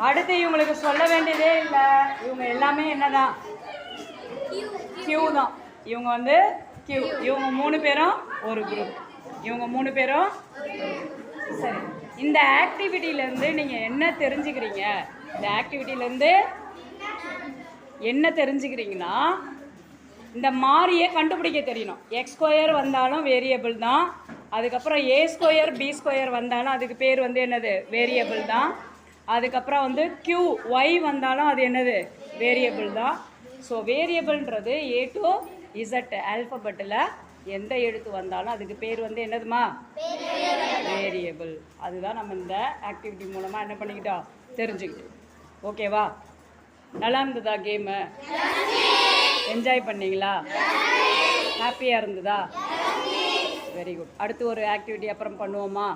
அடுத்து இவங்களுக்கு சொல்ல வேண்டியதே இல்லை. இவங்க எல்லாமே என்னதான் கியூ தான். இவங்க வந்து கியூ. இவங்க 3 பேரும் ஒரு குரூப். இவங்க 3 பேரும் சரி. இந்த ஆக்டிவிட்டியிலேருந்து நீங்கள் என்ன தெரிஞ்சுக்கிறீங்க? இந்த ஆக்டிவிட்டியிலேருந்து என்ன தெரிஞ்சுக்கிறீங்கன்னா, இந்த மாறியை கண்டுபிடிக்க தெரியணும். எக்ஸ் ஸ்கொயர் வந்தாலும் வேரியபிள் தான். அதுக்கப்புறம் ஏ ஸ்கொயர் பி ஸ்கொயர் வந்தாலும் அதுக்கு பேர் வந்து என்னது? வேரியபிள் தான். அதுக்கப்புறம் வந்து கியூ ஒய் வந்தாலும் அது என்னது? வேரியபிள் தான். ஸோ வேரியபிள்ன்றது ஏ டு இசட் ஆல்ஃபபெட்டில் எந்த எழுத்து வந்தாலும் அதுக்கு பேர் வந்து என்னதுமா? வேரியபிள். அதுதான் நம்ம இந்த ஆக்டிவிட்டி மூலமாக என்ன பண்ணிக்கிட்டோம்? தெரிஞ்சுக்கிட்டோம். ஓகேவா? நல்லா இருந்ததா கேமு? என்ஜாய் பண்ணீங்களா? ஹாப்பியாக இருந்ததா? Very good. அடுத்து ஒரு ஆக்டிவிட்டி அப்புறம் பண்ணுவோமா?